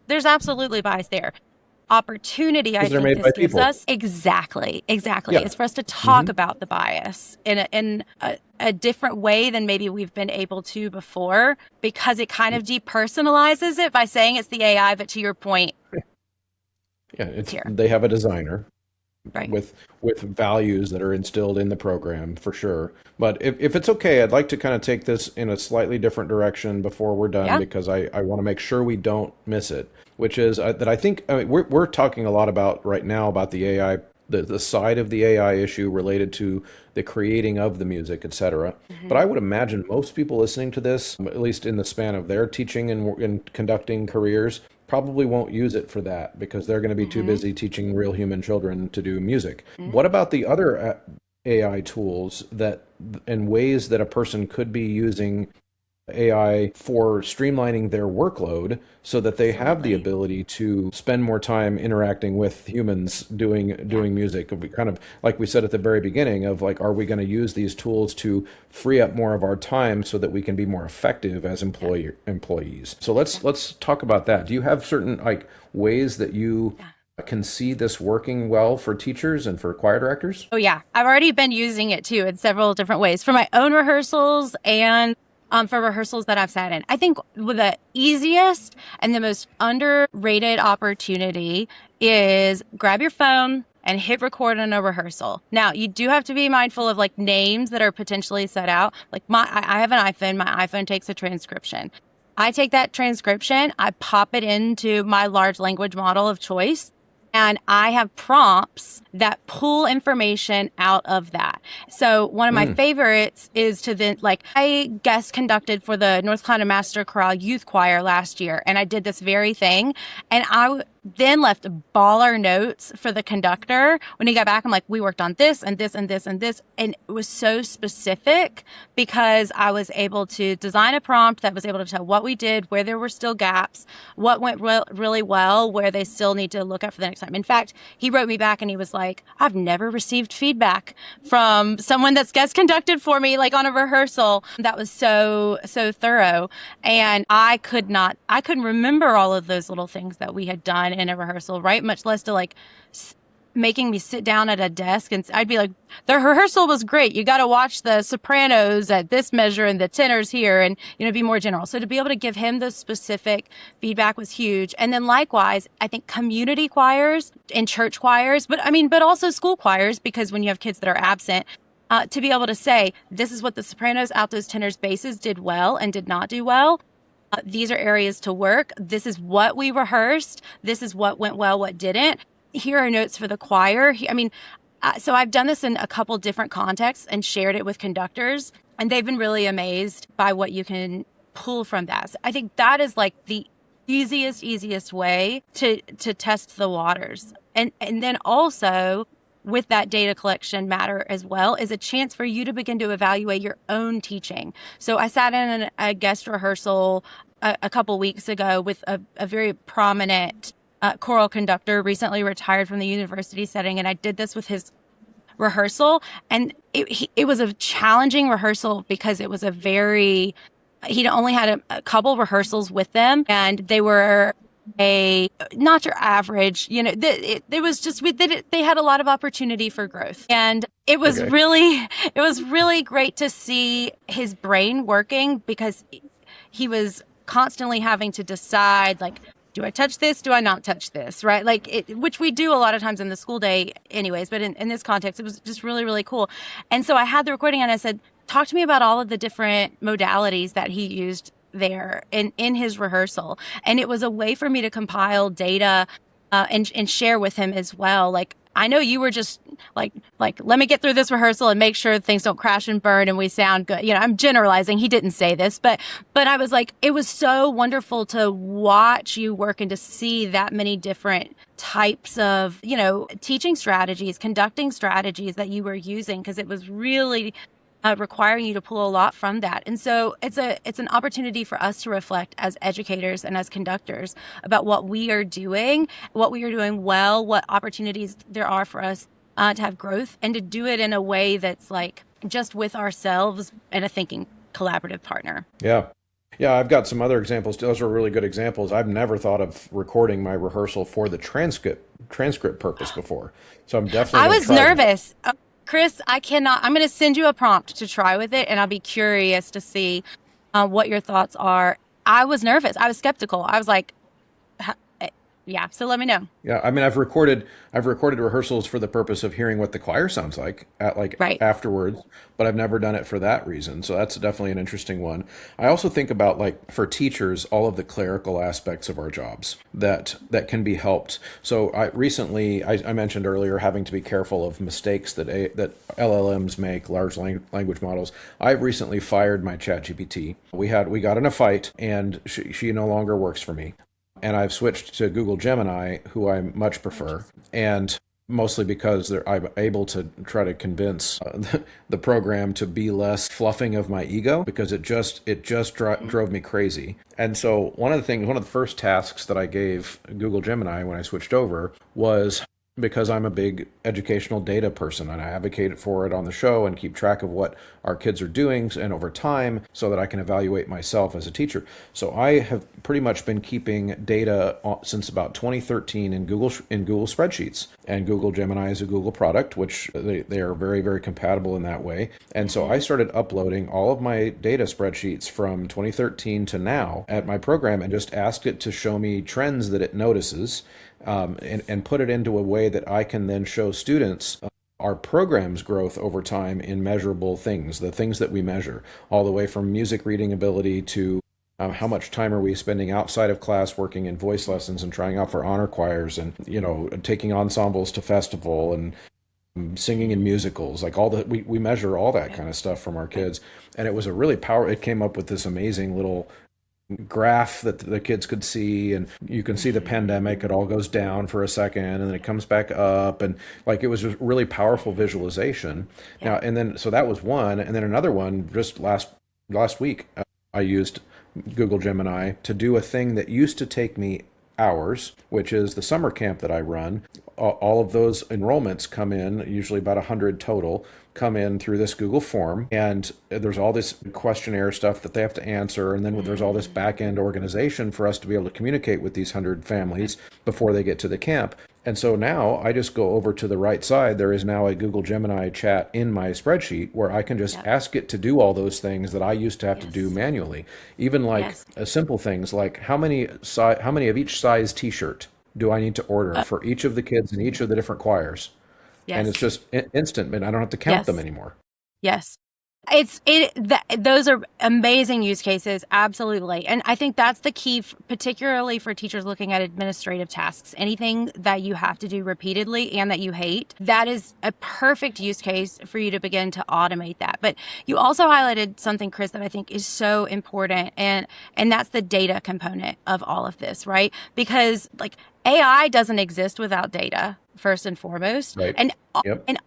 There's absolutely bias there. Opportunity, I think this gives us. Exactly. Yeah. It's for us to talk about the bias in a different way than maybe we've been able to before, because it kind of depersonalizes it by saying it's the AI, but to your point. Yeah, they have a designer. Right. With values that are instilled in the program, for sure. But if it's okay, I'd like to kind of take this in a slightly different direction before we're done, because I want to make sure we don't miss it, which is that I think we're talking a lot about right now about the AI, the side of the AI issue related to the creating of the music, et cetera. But I would imagine most people listening to this, at least in the span of their teaching and conducting careers, probably won't use it for that because they're going to be too busy teaching real human children to do music. What about the other AI tools and ways that a person could be using AI for streamlining their workload so that they have the ability to spend more time interacting with humans doing music? Kind of like we said at the very beginning of like, are we going to use these tools to free up more of our time so that we can be more effective as employees? So let's talk about that. Do you have certain like ways that you can see this working well for teachers and for choir directors? Oh yeah, I've already been using it too in several different ways for my own rehearsals and for rehearsals that I've sat in. I think the easiest and the most underrated opportunity is grab your phone and hit record on a rehearsal. Now, you do have to be mindful of like names that are potentially set out. Like I have an iPhone. My iPhone takes a transcription. I take that transcription, I pop it into my large language model of choice, and I have prompts that pull information out of that. So one of my favorites is to then, like, I guest conducted for the North Carolina Master Chorale Youth Choir last year, and I did this very thing. And then left baller notes for the conductor. When he got back, I'm like, we worked on this and this and this and this. And it was so specific because I was able to design a prompt that was able to tell what we did, where there were still gaps, what went really well, where they still need to look at for the next time. In fact, he wrote me back and he was like, I've never received feedback from someone that's guest conducted for me, like on a rehearsal. That was so thorough. And I couldn't remember all of those little things that we had done in a rehearsal, right? Much less to like making me sit down at a desk and I'd be like, the rehearsal was great. You got to watch the sopranos at this measure and the tenors here and, be more general. So to be able to give him the specific feedback was huge. And then likewise, I think community choirs and church choirs, but also school choirs, because when you have kids that are absent, to be able to say, this is what the sopranos, altos, tenors, basses did well and did not do well. These are areas to work. This is what we rehearsed. This is what went well, what didn't. Here are notes for the choir. So I've done this in a couple different contexts and shared it with conductors, and they've been really amazed by what you can pull from that. So I think that is like the easiest way to test the waters. And then also with that data collection matter as well is a chance for you to begin to evaluate your own teaching. So I sat in a guest rehearsal a couple weeks ago with a very prominent choral conductor, recently retired from the university setting, and I did this with his rehearsal, and it was a challenging rehearsal because it was he'd only had a couple rehearsals with them, and they were not your average, it was just, they had a lot of opportunity for growth. And it was really great to see his brain working, because he was constantly having to decide, like, do I touch this? Do I not touch this? Right? Which we do a lot of times in the school day anyways, but in this context, it was just really, really cool. And so I had the recording and I said, talk to me about all of the different modalities that he used there in his rehearsal. And it was a way for me to compile data and share with him as well. Like, I know you were just like, let me get through this rehearsal and make sure things don't crash and burn and we sound good. I'm generalizing. He didn't say this, but I was like, it was so wonderful to watch you work and to see that many different types of, teaching strategies, conducting strategies that you were using, because it was really requiring you to pull a lot from that. And so it's an opportunity for us to reflect as educators and as conductors about what we are doing well, what opportunities there are for us to have growth, and to do it in a way that's like just with ourselves and a thinking collaborative partner. Yeah. Yeah, I've got some other examples. Those are really good examples. I've never thought of recording my rehearsal for the transcript purpose before. So I'm definitely I was nervous. Chris, I'm going to send you a prompt to try with it, and I'll be curious to see what your thoughts are. I was nervous. I was skeptical. I was like, yeah, so let me know. Yeah, I've recorded rehearsals for the purpose of hearing what the choir sounds like right afterwards, but I've never done it for that reason. So that's definitely an interesting one. I also think about, like, for teachers, all of the clerical aspects of our jobs that can be helped. So I mentioned earlier having to be careful of mistakes that LLMs make, large language models. I've recently fired my ChatGPT. We got in a fight, and she no longer works for me. And I've switched to Google Gemini, who I much prefer, and mostly because I'm able to try to convince the program to be less fluffing of my ego, because it just drove me crazy. And so one of the first tasks that I gave Google Gemini when I switched over was, because I'm a big educational data person and I advocate for it on the show and keep track of what our kids are doing and over time, so that I can evaluate myself as a teacher. So I have pretty much been keeping data since about 2013 in Google spreadsheets. And Google Gemini is a Google product, which they are very, very compatible in that way. And so I started uploading all of my data spreadsheets from 2013 to now at my program, and just asked it to show me trends that it notices, and put it into a way that I can then show students our program's growth over time in measurable things, the things that we measure, all the way from music reading ability to how much time are we spending outside of class working in voice lessons and trying out for honor choirs and, taking ensembles to festival and singing in musicals, like we measure all that kind of stuff from our kids. And it was it came up with this amazing little graph that the kids could see, and you can see the pandemic. It all goes down for a second and then it comes back up, and like it was a really powerful visualization. Yeah. Now and then, so that was one, and then another one just last week. I used Google Gemini to do a thing that used to take me hours, which is the summer camp that I run. All of those enrollments come in, usually about 100 total, come in through this Google form. And there's all this questionnaire stuff that they have to answer. And then there's all this back end organization for us to be able to communicate with these 100 families before they get to the camp. And so now I just go over to the right side. There is now a Google Gemini chat in my spreadsheet where I can just ask it to do all those things that I used to have to do manually. Even like simple things like how many of each size t-shirt do I need to order for each of the kids in each of the different choirs? And it's just instant, and I don't have to count them anymore. Yes. Those are amazing use cases. Absolutely. And I think that's the key, particularly for teachers looking at administrative tasks, anything that you have to do repeatedly and that you hate. That is a perfect use case for you to begin to automate that. But you also highlighted something, Chris, that I think is so important. And that's the data component of all of this, right? Because like AI doesn't exist without data, first and foremost. Right. And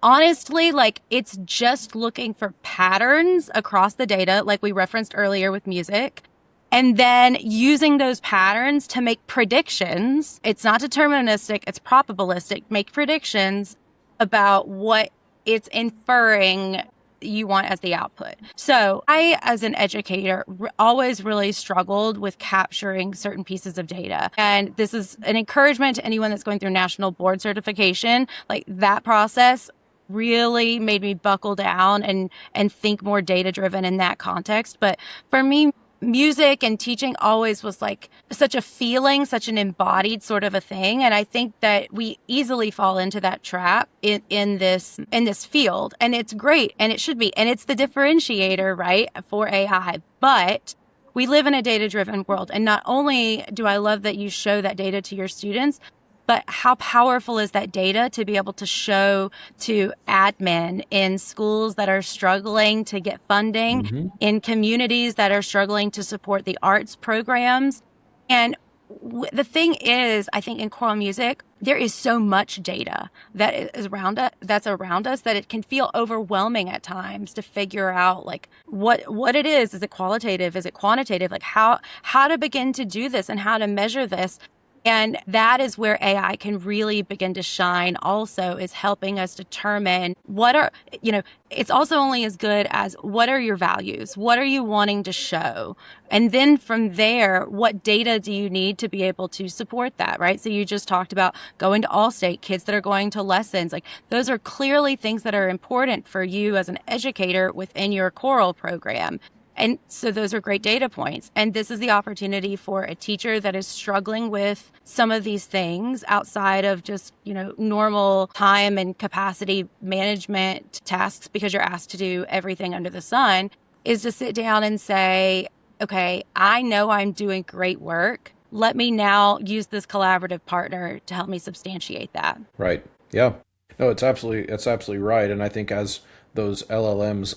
honestly, like it's just looking for patterns across the data, like we referenced earlier with music, and then using those patterns to make predictions. It's not deterministic, it's probabilistic. Make predictions about what it's inferring you want as the output. So I, as an educator, always really struggled with capturing certain pieces of data. And this is an encouragement to anyone that's going through national board certification. Like that process really made me buckle down and think more data driven in that context. But for me, music and teaching always was like such a feeling, such an embodied sort of a thing. And I think that we easily fall into that trap in this field. And it's great. And it should be. And it's the differentiator, right, for AI. But we live in a data-driven world. And not only do I love that you show that data to your students, but how powerful is that data to be able to show to admin in schools that are struggling to get funding, in communities that are struggling to support the arts programs. And the thing is, I think in choral music, there is so much data that is around us that it can feel overwhelming at times to figure out like what it is. Is it qualitative? Is it quantitative? Like how to begin to do this and how to measure this. And that is where AI can really begin to shine also, is helping us determine it's also only as good as what are your values? What are you wanting to show? And then from there, what data do you need to be able to support that, right? So you just talked about going to All-State, kids that are going to lessons. Like those are clearly things that are important for you as an educator within your choral program. And so those are great data points. And this is the opportunity for a teacher that is struggling with some of these things outside of just, normal time and capacity management tasks, because you're asked to do everything under the sun, is to sit down and say, okay, I know I'm doing great work. Let me now use this collaborative partner to help me substantiate that. Right. Yeah. No, it's absolutely right. And I think as those LLMs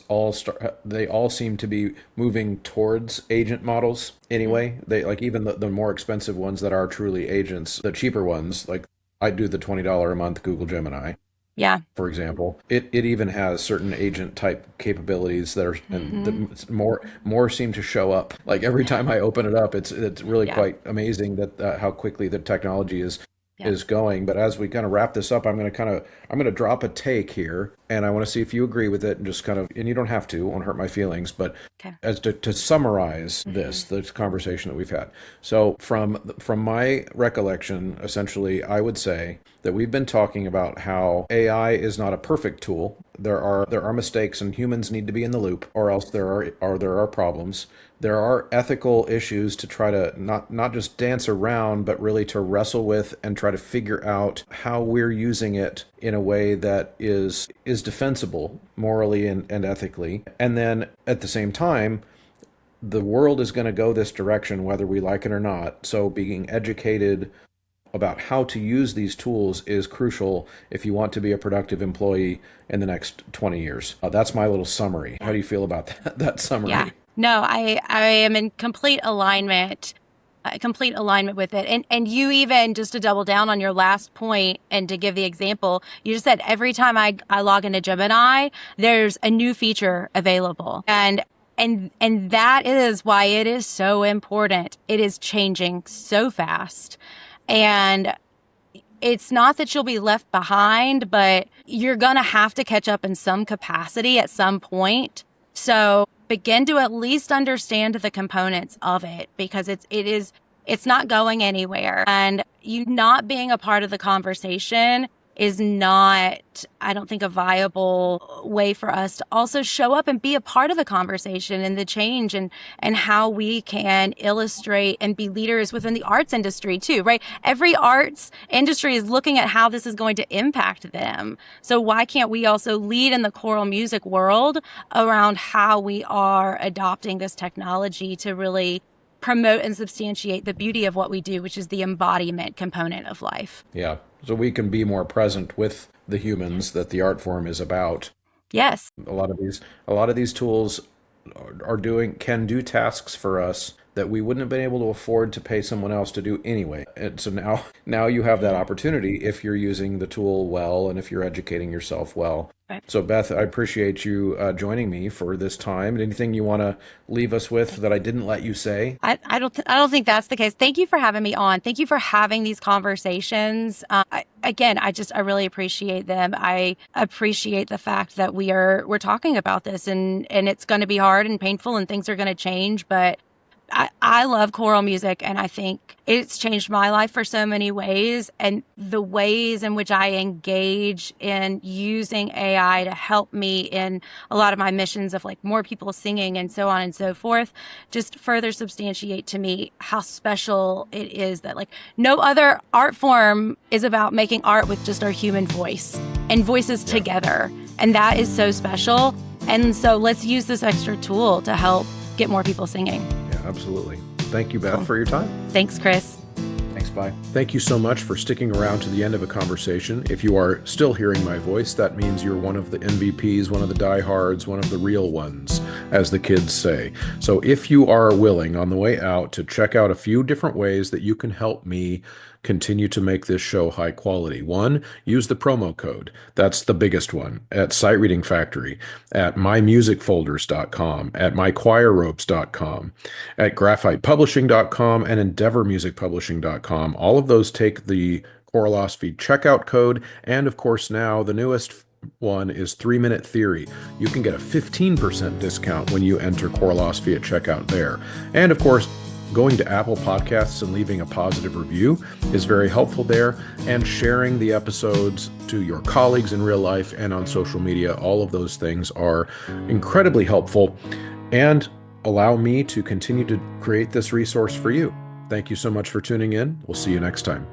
they all seem to be moving towards agent models anyway. They like even the more expensive ones that are truly agents, the cheaper ones, like I do the $20 a month Google Gemini. Yeah. For example, it even has certain agent type capabilities that are and more seem to show up. Like every time I open it up, it's really quite amazing that how quickly the technology is going. But as we kind of wrap this up, I'm going to drop a take here, and I want to see if you agree with it, and just kind of, and you don't have to, won't hurt my feelings, but as to summarize this conversation that we've had. So from my recollection, essentially, I would say that we've been talking about how AI is not a perfect tool. There are mistakes, and humans need to be in the loop, or else there are problems. There are ethical issues to try to not just dance around, but really to wrestle with and try to figure out how we're using it in a way that is defensible morally and ethically. And then at the same time, the world is going to go this direction, whether we like it or not. So being educated about how to use these tools is crucial if you want to be a productive employee in the next 20 years. That's my little summary. How do you feel about that summary? Yeah. No, I am in complete alignment with it. And you, even just to double down on your last point and to give the example, you just said every time I log into Gemini, there's a new feature available. And that is why it is so important. It is changing so fast. And it's not that you'll be left behind, but you're going to have to catch up in some capacity at some point. So begin to at least understand the components of it, because it's not going anywhere. And you not being a part of the conversation is not, I don't think, a viable way for us to also show up and be a part of the conversation and the change, and how we can illustrate and be leaders within the arts industry too, right? Every arts industry is looking at how this is going to impact them. So why can't we also lead in the choral music world around how we are adopting this technology to really promote and substantiate the beauty of what we do, which is the embodiment component of life. Yeah. So we can be more present with the humans that the art form is about. Yes. A lot of these tools can do tasks for us that we wouldn't have been able to afford to pay someone else to do anyway. And so now you have that opportunity if you're using the tool well and if you're educating yourself well. Right. So Beth, I appreciate you joining me for this time. Anything you want to leave us with that I didn't let you say? I don't think that's the case. Thank you for having me on. Thank you for having these conversations. I really appreciate them. I appreciate the fact that we're talking about this, and it's going to be hard and painful and things are going to change, but I love choral music, and I think it's changed my life for so many ways. And the ways in which I engage in using AI to help me in a lot of my missions of like more people singing and so on and so forth, just further substantiate to me how special it is that like no other art form is about making art with just our human voice and voices together. And that is so special. And so let's use this extra tool to help get more people singing. Absolutely. Thank you, Beth, for your time. Thanks, Chris. Thanks, bye. Thank you so much for sticking around to the end of a conversation. If you are still hearing my voice, that means you're one of the MVPs, one of the diehards, one of the real ones, as the kids say. So if you are willing on the way out to check out a few different ways that you can help me continue to make this show high quality. One, use the promo code. That's the biggest one. At Sight Reading Factory, at mymusicfolders.com, at mychoirropes.com, at graphitepublishing.com, and endeavormusicpublishing.com. All of those take the Choralosophy checkout code. And of course, now the newest one is 3-Minute Theory. You can get a 15% discount when you enter Choralosophy at checkout there. And of course, going to Apple Podcasts and leaving a positive review is very helpful there, and sharing the episodes to your colleagues in real life and on social media. All of those things are incredibly helpful and allow me to continue to create this resource for you. Thank you so much for tuning in. We'll see you next time.